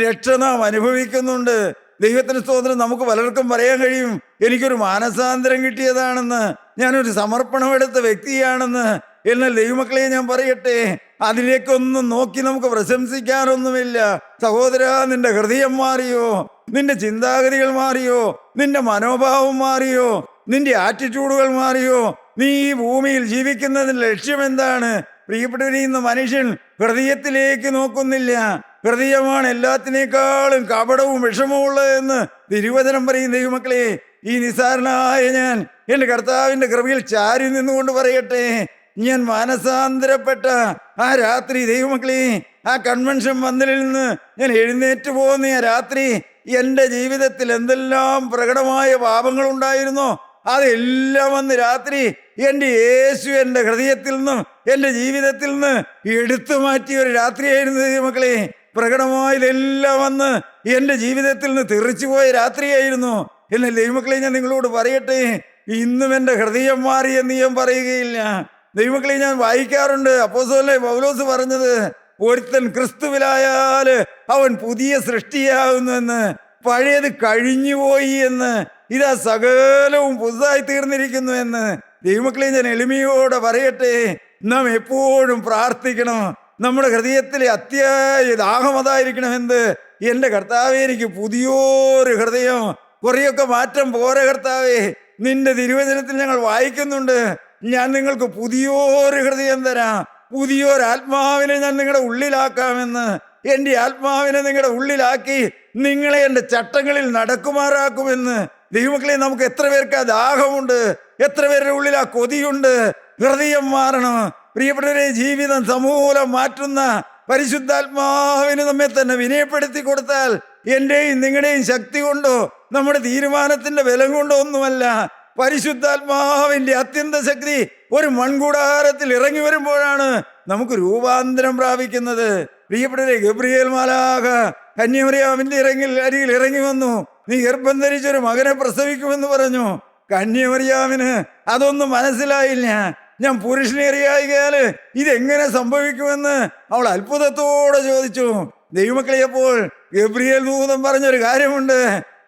രക്ഷ നാം അനുഭവിക്കുന്നുണ്ട്. ദൈവത്തിന് സ്തോത്രം. നമുക്ക് പലർക്കും പറയാൻ കഴിയും, എനിക്കൊരു മാനസാന്തരം കിട്ടിയതാണെന്ന്, ഞാനൊരു സമർപ്പണമെടുത്ത വ്യക്തിയാണെന്ന്. എന്നാൽ ദൈവമക്കളെ, ഞാൻ പറയട്ടെ, അതിലേക്കൊന്നും നോക്കി നമുക്ക് പ്രശംസിക്കാനൊന്നുമില്ല. സഹോദരാ, നിന്റെ ഹൃദയം മാറിയോ? നിന്റെ ചിന്താഗതികൾ മാറിയോ? നിന്റെ മനോഭാവം മാറിയോ? നിന്റെ ആറ്റിറ്റ്യൂഡുകൾ മാറിയോ? നീ ഈ ഭൂമിയിൽ ജീവിക്കുന്നതിന്റെ ലക്ഷ്യം എന്താണ്? പ്രിയപ്പെട്ടവരെ, ഇന്ന് മനുഷ്യൻ ഹൃദയത്തിലേക്ക് നോക്കുന്നില്ല. ഹൃദയമാണ് എല്ലാത്തിനേക്കാളും കപടവും വിഷമമുള്ളതെന്ന് തിരുവചനം പറയും. ദൈവമക്കളെ, ഈ നിസ്സാരനായ ഞാൻ എൻ്റെ കർത്താവിൻ്റെ കൃപയിൽ ചാരി നിന്നുകൊണ്ട് പറയട്ടെ, ഞാൻ മാനസാന്തരപ്പെട്ട ആ രാത്രി, ദൈവമക്കളെ, ആ കൺവെൻഷൻ പന്തലിൽ നിന്ന് ഞാൻ എഴുന്നേറ്റ് പോകുന്ന ആ രാത്രി, എൻ്റെ ജീവിതത്തിൽ എന്തെല്ലാം പ്രകടമായ പാപങ്ങളുണ്ടായിരുന്നോ അതെല്ലാം വന്ന് രാത്രി എൻ്റെ യേശു എൻ്റെ ഹൃദയത്തിൽ നിന്നും എൻ്റെ ജീവിതത്തിൽ നിന്ന് എടുത്തു മാറ്റിയ ഒരു രാത്രിയായിരുന്നു ദൈവമക്കളെ. പ്രകടമായതെല്ലാം വന്ന് എൻ്റെ ജീവിതത്തിൽ നിന്ന് തെറിച്ചു പോയ രാത്രിയായിരുന്നു. എന്നാൽ ദൈവമക്കളെ, ഞാൻ നിങ്ങളോട് പറയട്ടെ, ഇന്നും എൻ്റെ ഹൃദയം മാറിയെന്ന് ഞാൻ പറയുകയില്ല. ദൈവമക്കളെ, ഞാൻ വായിക്കാറുണ്ട് അപ്പോസ്തലനായ പൗലോസ് പറഞ്ഞത്, ഒരുത്തൻ ക്രിസ്തുവിലായാൽ അവൻ പുതിയ സൃഷ്ടിയാകുന്നെന്ന്, പഴയത് കഴിഞ്ഞുപോയി എന്ന്, ഇതാ സകലവും പുതുതായി തീർന്നിരിക്കുന്നു എന്ന്. ദൈവമക്കളെ, ഞാൻ എളിമയോടെ പറയട്ടെ, നാം എപ്പോഴും പ്രാർത്ഥിക്കണം. നമ്മുടെ ഹൃദയത്തിലെ ദാഹം അതായിരിക്കണമെന്ത്. എൻ്റെ കർത്താവേ, എനിക്ക് പുതിയൊരു ഹൃദയം, കുറെയൊക്കെ മാറ്റം പോരെ കർത്താവേ. നിന്റെ തിരുവചനത്തിൽ ഞങ്ങൾ വായിക്കുന്നുണ്ട്, ഞാൻ നിങ്ങൾക്ക് പുതിയൊരു ഹൃദയം തരാം, പുതിയൊരു ആത്മാവിനെ ഞാൻ നിങ്ങളുടെ ഉള്ളിലാക്കാമെന്ന്. എൻ്റെ ആത്മാവിനെ നിങ്ങളുടെ ഉള്ളിലാക്കി നിങ്ങളെ എൻ്റെ ചട്ടങ്ങളിൽ നടക്കുമാറാക്കുമെന്ന്. ദൈവമക്കളെ, നമുക്ക് എത്ര പേർക്ക് ആ ദാഹമുണ്ട്, എത്ര പേരുടെ ഉള്ളിൽ ആ കൊതിയുണ്ട്. ഹൃദയം മാറണം പ്രിയപ്പെട്ടവരെ. ജീവിതം സമൂലം മാറ്റുന്ന പരിശുദ്ധാത്മാവിന് നമ്മെ തന്നെ വിനയപ്പെടുത്തി കൊടുത്താൽ എൻ്റെയും നിങ്ങളുടെയും ശക്തി കൊണ്ടോ നമ്മുടെ തീരുമാനത്തിന്റെ ബലം കൊണ്ടോ ഒന്നുമല്ല, പരിശുദ്ധാത്മാവിന്റെ അത്യന്ത ശക്തി ഒരു മൺകൂടാരത്തിൽ ഇറങ്ങി വരുമ്പോഴാണ് നമുക്ക് രൂപാന്തരം പ്രാപിക്കുന്നത്. പ്രിയപ്പെട്ടവരെ, ഗബ്രിയേൽ മാലാഖ കന്യമറിയാമിന്റെ അരികിൽ ഇറങ്ങി വന്നു. നീ ഗർഭം ധരിച്ചൊരു മകനെ പ്രസവിക്കുമെന്ന് പറഞ്ഞു. കന്യമറിയാമിന് അതൊന്നും മനസ്സിലായില്ല. ഞാൻ പുരുഷനെ അറിയായികയാൽ ഇതെങ്ങനെ സംഭവിക്കുമെന്ന് അവൾ അത്ഭുതത്തോടെ ചോദിച്ചു. ദൈവമക്കളെ, അപ്പോൾ ഗബ്രിയേൽ ദൂതൻ പറഞ്ഞൊരു കാര്യമുണ്ട്,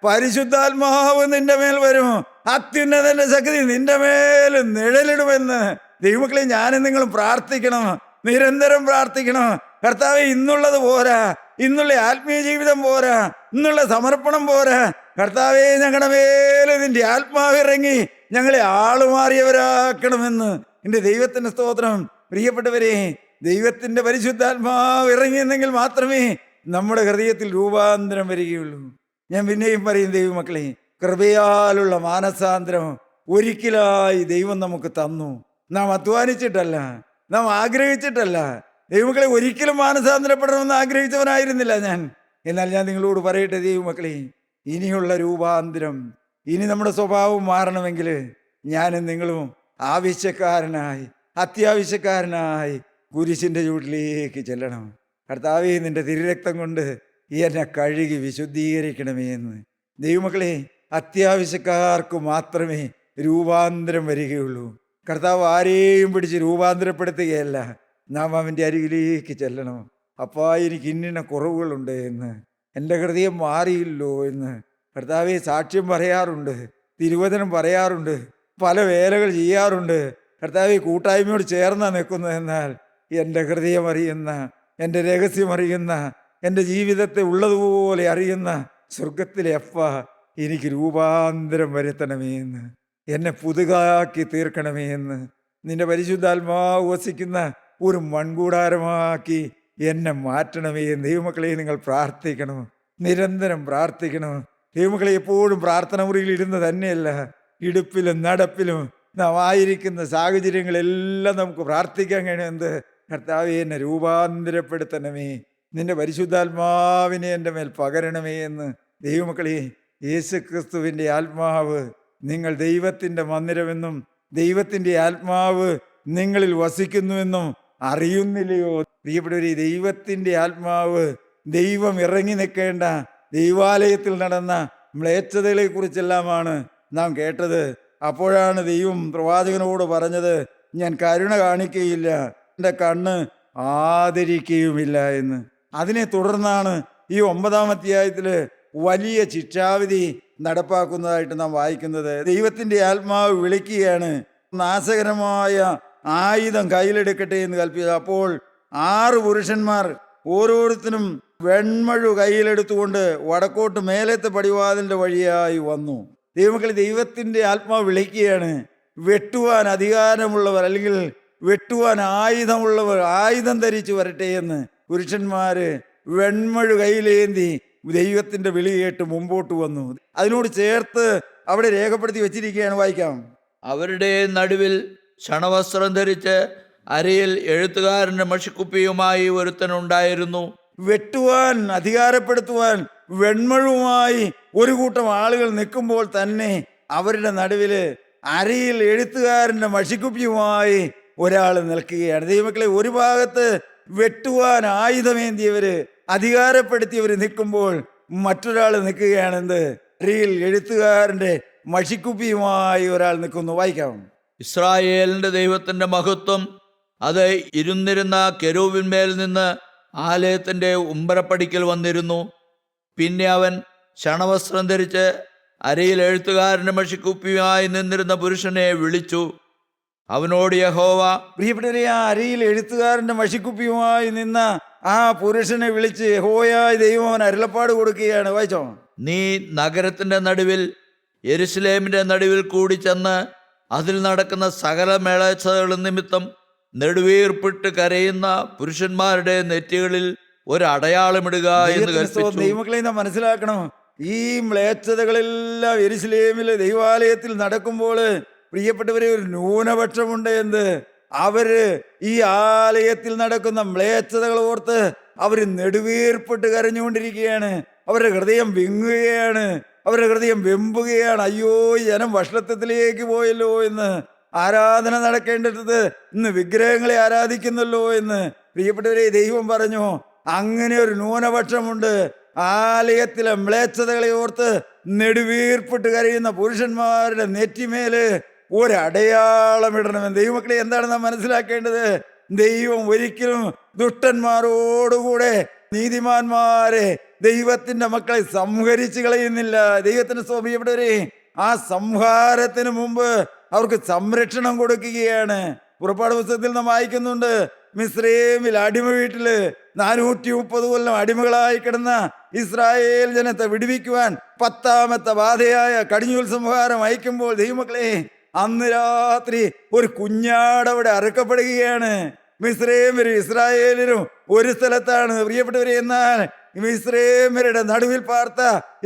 പരിശുദ്ധാത്മാവ് നിന്റെ മേൽ വരും, അത്യുന്നതന്റെ ശക്തി നിന്റെ മേൽ നിഴലിടുമെന്ന്. ദൈവമക്കളെ, ഞാനും നിങ്ങളും പ്രാർത്ഥിക്കണം, നിരന്തരം പ്രാർത്ഥിക്കണം. കർത്താവെ, ഇന്നുള്ളത് പോരാ, ഇന്നുള്ള ആത്മീയ ജീവിതം പോരാ, ഇന്നുള്ള സമർപ്പണം പോരാ. കർത്താവെ, ഞങ്ങളുടെ മേൽ നിന്റെ ആത്മാവ് ഇറങ്ങി ഞങ്ങളെ ആളുമാറിയവരാക്കണമെന്ന്. എൻ്റെ ദൈവത്തിന്റെ സ്തോത്രം. പ്രിയപ്പെട്ടവരെ, ദൈവത്തിന്റെ പരിശുദ്ധാത്മാവ് ഇറങ്ങിയെന്നെങ്കിൽ മാത്രമേ നമ്മുടെ ഹൃദയത്തിൽ രൂപാന്തരം വരികയുള്ളൂ. ഞാൻ പിന്നെയും പറയും, ദൈവമക്കളെ, കൃപയാലുള്ള മാനസാന്തരം ഒരിക്കലായി ദൈവം നമുക്ക് തന്നു. നാം അധ്വാനിച്ചിട്ടല്ല, നാം ആഗ്രഹിച്ചിട്ടല്ല. ദൈവമക്കളെ, ഒരിക്കലും മാനസാന്തരപ്പെടണമെന്ന് ആഗ്രഹിച്ചവനായിരുന്നില്ല ഞാൻ. എന്നാൽ ഞാൻ നിങ്ങളോട് പറയട്ടെ ദൈവമക്കളെ, ഇനിയുള്ള രൂപാന്തരം, ഇനി നമ്മുടെ സ്വഭാവം മാറണമെങ്കിൽ ഞാനും നിങ്ങളും ആവശ്യക്കാരനായി, അത്യാവശ്യക്കാരനായി കുരിശിൻ്റെ ചൂട്ടിലേക്ക് ചെല്ലണം. കർത്താവേ, നിന്റെ തിരുരക്തം കൊണ്ട് എന്നെ കഴുകി വിശുദ്ധീകരിക്കണമേ എന്ന്. ദൈവമക്കളെ, അത്യാവശ്യക്കാർക്ക് മാത്രമേ രൂപാന്തരം വരികയുള്ളൂ. കർത്താവ് ആരെയും പിടിച്ച് രൂപാന്തരപ്പെടുത്തുകയല്ല. നാം അവൻ്റെ അരികിലേക്ക് ചെല്ലണം. അപ്പാ, എനിക്ക് ഇന്നിന്ന കുറവുകളുണ്ട് എന്ന്, എൻ്റെ ഹൃദയം മാറിയില്ലോ എന്ന് കർത്താവെ സാക്ഷ്യം പറയാറുണ്ട്, തിരുവചനം പറയാറുണ്ട്, പല വേലകൾ ചെയ്യാറുണ്ട്. കർത്താവെ, കൂട്ടായ്മയോട് ചേർന്നാണ് നിൽക്കുന്നത്. എന്നാൽ എൻ്റെ ഹൃദയം അറിയുന്ന, എൻ്റെ രഹസ്യം അറിയുന്ന, എൻ്റെ ജീവിതത്തെ ഉള്ളതുപോലെ അറിയുന്ന സ്വർഗത്തിലെ അപ്പ, എനിക്ക് രൂപാന്തരം വരുത്തണമേ എന്ന്, എന്നെ പുതുതാക്കി തീർക്കണമേ എന്ന്, നിന്റെ പരിശുദ്ധാത്മാവ് വസിക്കുന്ന ഒരു മൺകൂടാരമാക്കി എന്നെ മാറ്റണമേ എന്ന്. ദൈവമക്കളെ, നിങ്ങൾ പ്രാർത്ഥിക്കണം, നിരന്തരം പ്രാർത്ഥിക്കണം. ദൈവമക്കളെ, എപ്പോഴും പ്രാർത്ഥന മുറിയിൽ ഇരുന്ന് തന്നെയല്ല, ഇടുപ്പിലും നടപ്പിലും നാം ആയിരിക്കുന്ന സാഹചര്യങ്ങളെല്ലാം നമുക്ക് പ്രാർത്ഥിക്കാൻ കഴിയുന്നത്. കർത്താവേ, എന്നെ രൂപാന്തരപ്പെടുത്തണമേ, നിന്റെ പരിശുദ്ധാത്മാവിനെ എൻ്റെ മേൽ പകരണമേ എന്ന്. ദൈവമക്കളെ, യേശുക്രിസ്തുവിൻ്റെ ആത്മാവ് നിങ്ങൾ ദൈവത്തിൻ്റെ മന്ദിരമെന്നും ദൈവത്തിൻ്റെ ആത്മാവ് നിങ്ങളിൽ വസിക്കുന്നുവെന്നും അറിയുന്നില്ലയോ? പ്രിയപ്പെട്ടവരെ, ദൈവത്തിൻ്റെ ആത്മാവ്, ദൈവം ഇറങ്ങി നിൽക്കേണ്ട ദൈവാലയത്തിൽ നടന്ന മ്ലേച്ഛതകളെ കുറിച്ചെല്ലാമാണ് നാം കേട്ടത്. അപ്പോഴാണ് ദൈവം പ്രവാചകനോട് പറഞ്ഞത്, ഞാൻ കരുണ കാണിക്കുകയില്ല, എൻ്റെ കണ്ണ് ആദരിക്കുകയുമില്ല എന്ന്. അതിനെ തുടർന്നാണ് ഈ 9-ാം അധ്യായത്തിൽ വലിയ ശിക്ഷാവിധി നടപ്പാക്കുന്നതായിട്ട് നാം വായിക്കുന്നത്. ദൈവത്തിൻ്റെ ആത്മാവ് വിളിക്കുകയാണ്, നാശകരമായ ആയുധം കയ്യിലെടുക്കട്ടെ എന്ന് കൽപ്പിച്ചത്. അപ്പോൾ 6 പുരുഷന്മാർ ഓരോരുത്തരും വെൺമഴു കയ്യിലെടുത്തുകൊണ്ട് വടക്കോട്ട് മേലത്തെ പടിവാതിലിൻ്റെ വഴിയായി വന്നു. ദൈവമക്കളെ, ദൈവത്തിൻ്റെ ആത്മാവ് വിളിക്കുകയാണ്, വെട്ടുവാൻ അധികാരമുള്ളവർ അല്ലെങ്കിൽ വെട്ടുവാൻ ആയുധമുള്ളവർ ആയുധം ധരിച്ചു വരട്ടെ എന്ന്. പുരുഷന്മാര് വെൺമഴു കയ്യിലേന്തി ദൈവത്തിൻ്റെ വിളി കേട്ട് മുമ്പോട്ട് വന്നു. അതിനോട് ചേർത്ത് അവിടെ രേഖപ്പെടുത്തി വെച്ചിരിക്കുകയാണ്, വായിക്കാം. അവരുടെ നടുവിൽ ക്ഷണവസ്ത്രം ധരിച്ച് അരയിൽ എഴുത്തുകാരൻ്റെ മഷിക്കുപ്പിയുമായി ഒരുത്തനുണ്ടായിരുന്നു. വെട്ടുവാൻ അധികാരപ്പെടുത്തുവാൻ വെൺമഴുമായി ഒരു കൂട്ടം ആളുകൾ നിൽക്കുമ്പോൾ തന്നെ അവരുടെ നടുവില് അരയിൽ എഴുത്തുകാരൻ്റെ മഷിക്കുപ്പിയുമായി ഒരാൾ നിൽക്കുകയാണ്. ദൈവമക്കളെ, ഒരു ഭാഗത്ത് വെട്ടുവാൻ ആയുധമേന്തിയവര്, അധികാരപ്പെടുത്തിയവര് നിൽക്കുമ്പോൾ മറ്റൊരാൾ നിൽക്കുകയാണ്. എന്ത്? അരയിൽ എഴുത്തുകാരൻ്റെ മഷിക്കുപ്പിയുമായി ഒരാൾ നിൽക്കുന്നു. വായിക്കാം. ഇസ്രായേലിന്റെ ദൈവത്തിന്റെ മഹത്വം അത് ഇരുന്നിരുന്ന കെരൂബിന്മേൽ നിന്ന് ആലയത്തിന്റെ ഉമ്പരപ്പടിക്കൽ വന്നിരുന്നു. പിന്നെ അവൻ ക്ഷണവസ്ത്രം ധരിച്ച് അരയിൽ എഴുത്തുകാരൻ്റെ മഷിക്കുപ്പിയുമായി നിന്നിരുന്ന പുരുഷനെ വിളിച്ചു. അവനോട് യഹോവ, പ്രിയപ്പെട്ടവരെ, ആ അരയിൽ എഴുത്തുകാരന്റെ മഷിക്കുപ്പിയുമായി നിന്ന ആ പുരുഷനെ വിളിച്ച് യഹോവയായ ദൈവം അവൻ അരുളപ്പാട് കൊടുക്കുകയാണ്. വായിച്ചോ. നീ നഗരത്തിന്റെ നടുവിൽ യെരുശലേമിന്റെ നടുവിൽ കൂടി ചെന്ന് അതിൽ നടക്കുന്ന സകല മേളച്ചതകളും നിമിത്തം നെടുവീർപ്പിട്ട് കരയുന്ന പുരുഷന്മാരുടെ നെറ്റികളിൽ ഒരടയാളമിടുക എന്ന് കൽപ്പിച്ചു. ദൈവമക്കളെ നാം മനസ്സിലാക്കണം, ഈ മ്ലേച്ഛതകളെല്ലാം യെരുശലേമിലെ ദൈവാലയത്തിൽ നടക്കുമ്പോൾ പ്രിയപ്പെട്ടവരെ ഒരു ന്യൂനപക്ഷമുണ്ട്. എന്ത്? അവര് ഈ ആലയത്തിൽ നടക്കുന്ന മ്ലേച്ഛതകൾ ഓർത്ത് അവര് നെടുവീർപ്പിട്ട് കരഞ്ഞുകൊണ്ടിരിക്കുകയാണ്. അവരുടെ ഹൃദയം വിങ്ങുകയാണ്, അവരുടെ ഹൃദയം വെമ്പുകയാണ്. അയ്യോ, ജനം വഷളത്വത്തിലേക്ക് പോയല്ലോ എന്ന്. ആരാധന നടക്കേണ്ടത് ഇന്ന് വിഗ്രഹങ്ങളെ ആരാധിക്കുന്നല്ലോ എന്ന്. പ്രിയപ്പെട്ടവരെ, ദൈവം പറഞ്ഞു അങ്ങനെ ഒരു ന്യൂനപക്ഷമുണ്ട്. ആലയത്തിലെ മ്ലേച്ഛതകളെ ഓർത്ത് നെടുവീർപ്പിട്ട് കരയുന്ന പുരുഷന്മാരുടെ നെറ്റിമേല് ഒരടയാളം ഇടണമെന്ന്. ദൈവമക്കളെ, എന്താണ് നാം മനസ്സിലാക്കേണ്ടത്? ദൈവം ഒരിക്കലും ദുഷ്ടന്മാരോടുകൂടെ നീതിമാന്മാരെ, ദൈവത്തിന്റെ മക്കളെ സംഹരിച്ചു കളയുന്നില്ല. ദൈവത്തിന് പ്രിയപ്പെട്ടവരെ, ആ സംഹാരത്തിന് മുമ്പ് അവർക്ക് സംരക്ഷണം കൊടുക്കുകയാണ്. പുറപ്പാട് പുസ്തകത്തിൽ നാം വായിക്കുന്നുണ്ട്, മിസ്രൈമിൽ അടിമ വീട്ടില് 430 കൊല്ലം അടിമകളായി കിടന്ന ഇസ്രായേൽ ജനത്തെ വിടുവിക്കുവാൻ 10ാമത്തെ ബാധയായ കടിഞ്ഞൂൽ സംഹാരം അയക്കുമ്പോൾ ദൈവമക്കളെ, അന്ന് രാത്രി ഒരു കുഞ്ഞാടവിടെ അറുക്കപ്പെടുകയാണ്. മിസ്രൈമ്യരും ഇസ്രായേലിനും ഒരു സ്ഥലത്താണ് പ്രിയപ്പെട്ടവരെ. എന്നാൽ മിസ്രൈമ്യരുടെ നടുവിൽ പാർത്ത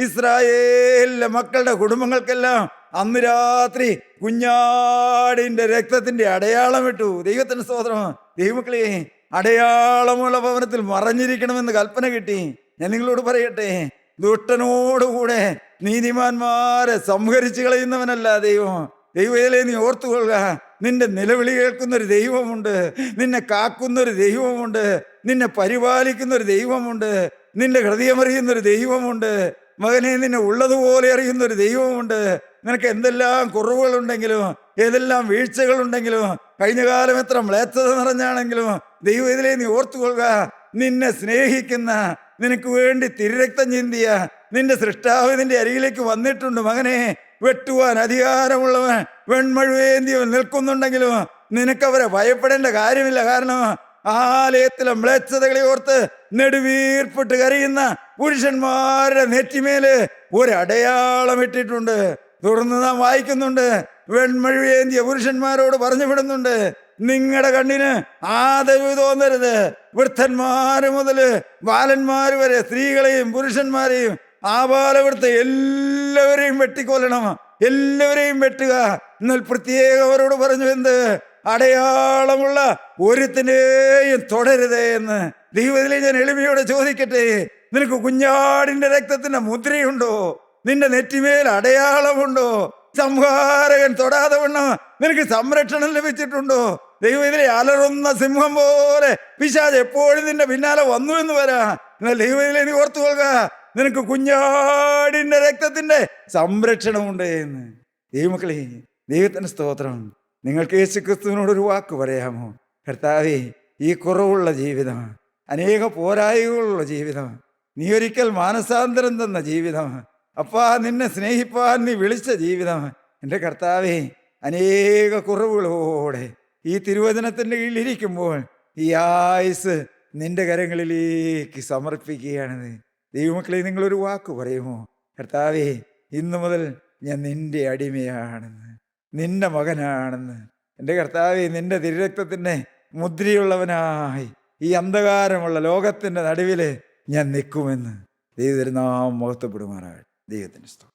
ഇസ്രായേലിലെ മക്കളുടെ കുടുംബങ്ങൾക്കെല്ലാം അന്ന് രാത്രി കുഞ്ഞാടിന്റെ രക്തത്തിന്റെ അടയാളം ഇട്ടു. ദൈവത്തിന് സ്തോത്രം. ദൈവമക്കളെ, അടയാളമുള്ള ഭവനത്തിൽ മറഞ്ഞിരിക്കണമെന്ന് കൽപ്പന കിട്ടി. ഞാൻ നിങ്ങളോട് പറയട്ടെ, ദുഷ്ടനോടുകൂടെ നീതിമാന്മാരെ സംഹരിച്ചു കളയുന്നവനല്ല ദൈവം. ദൈവത്തിലെ നീ ഓർത്തുകൊള്ളുക, നിന്റെ നിലവിളി കേൾക്കുന്നൊരു ദൈവമുണ്ട്, നിന്നെ കാക്കുന്നൊരു ദൈവമുണ്ട്, നിന്നെ പരിപാലിക്കുന്നൊരു ദൈവമുണ്ട്, നിന്റെ ഹൃദയമറിയുന്നൊരു ദൈവമുണ്ട്. മകനെ, നിന്നെ ഉള്ളതുപോലെ അറിയുന്നൊരു ദൈവമുണ്ട്. നിനക്ക് എന്തെല്ലാം കുറവുകളുണ്ടെങ്കിലും, ഏതെല്ലാം വീഴ്ചകളുണ്ടെങ്കിലും, കഴിഞ്ഞ കാലം എത്ര മ്ലേച്ഛത നിറഞ്ഞാണെങ്കിലും ദൈവത്തിലെ നീ ഓർത്തുകൊള്ളുക, നിന്നെ സ്നേഹിക്കുന്ന, നിനക്ക് വേണ്ടി തിരുരക്തം ചിന്തിയ നിന്റെ സൃഷ്ടാവ് നിന്റെ അരികിലേക്ക് വന്നിട്ടുണ്ട്. മകനെ, വെട്ടുവാൻ അധികാരമുള്ളവൻ വെൺമഴുവേന്തിയവൻ നിൽക്കുന്നുണ്ടെങ്കിലും നിനക്കവരെ ഭയപ്പെടേണ്ട കാര്യമില്ല. കാരണം ആലയത്തിലെ മ്ലേച്ഛതകളെ ഓർത്ത് നെടുവീർപ്പിട്ട് കരയുന്ന പുരുഷന്മാരുടെ നെറ്റിമേല് ഒരടയാളം ഇട്ടിട്ടുണ്ട്. തുടർന്ന് നാം വായിക്കുന്നുണ്ട്, വെൺമഴുവേന്തിയ പുരുഷന്മാരോട് പറഞ്ഞു വിടുന്നുണ്ട്, നിങ്ങളുടെ കണ്ണിന് ആദരവ് തോന്നരുത്. വൃദ്ധന്മാര് മുതൽ ബാലന്മാര് വരെ, സ്ത്രീകളെയും പുരുഷന്മാരെയും ആബാലവൃത്ത എല്ലാവരെയും വെട്ടിക്കൊല്ലണം, എല്ലാവരെയും വെട്ടുക. എന്നാൽ പ്രത്യേകം അവരോട് പറഞ്ഞു, എന്ത്? അടയാളമുള്ള ഒരുത്തിനെയും തുടരുതേ എന്ന്. ദൈവത്തിലെ ഞാൻ എളിമയോടെ ചോദിക്കട്ടെ, നിനക്ക് കുഞ്ഞാടിന്റെ രക്തത്തിന്റെ മുദ്രയുണ്ടോ? നിന്റെ നെറ്റിമേൽ അടയാളമുണ്ടോ? സംഹാരകൻ തൊടാതെ വണ്ണം നിനക്ക് സംരക്ഷണം ലഭിച്ചിട്ടുണ്ടോ? ദൈവത്തിലെ അലറുന്ന സിംഹം പോലെ പിശാച് എപ്പോഴും നിന്റെ പിന്നാലെ വന്നു എന്ന് വരാ. എന്നാൽ ദൈവത്തിലെ നീ ഓർത്തുകൊള്ളുക, നിനക്ക് കുഞ്ഞാടിന്റെ രക്തത്തിന്റെ സംരക്ഷണമുണ്ട് എന്ന്. ദൈവമക്കളെ, ദൈവത്തിന് സ്തോത്രം. നിങ്ങൾക്ക് യേശുക്രിസ്തുവിനോടൊരു വാക്ക് പറയാമോ? കർത്താവേ, ഈ കുറവുള്ള ജീവിതം, അനേക പോരായ്മകളുള്ള ജീവിതം, നീ ഒരിക്കൽ മാനസാന്തരം തന്ന ജീവിതം, അപ്പാ നിന്നെ സ്നേഹിപ്പാൻ നീ വിളിച്ച ജീവിതം, എൻ്റെ കർത്താവേ, അനേക കുറവുകളോടെ ഈ തിരുവചനത്തിൻ്റെ കീഴിലിരിക്കുമ്പോൾ ഈ ആയുസ് നിന്റെ കരങ്ങളിലേക്ക് സമർപ്പിക്കുകയാണ്. ദൈവമക്കളെ, നിങ്ങളൊരു വാക്ക് പറയുമോ? കർത്താവേ, ഇന്നു മുതൽ ഞാൻ നിന്റെ അടിമയാണെന്ന്, നിന്റെ മകനാണെന്ന്. എൻ്റെ കർത്താവേ, നിന്റെ തിരുരക്തത്തിൻ്റെ മുദ്രയുള്ളവനായി ഈ അന്ധകാരമുള്ള ലോകത്തിൻ്റെ നടുവിൽ ഞാൻ നിൽക്കുമെന്ന് ദൈവത്തിരുനാമം മഹത്വപ്പെടുമാറാകട്ടെ. ദൈവത്തിന് സ്തോത്രം.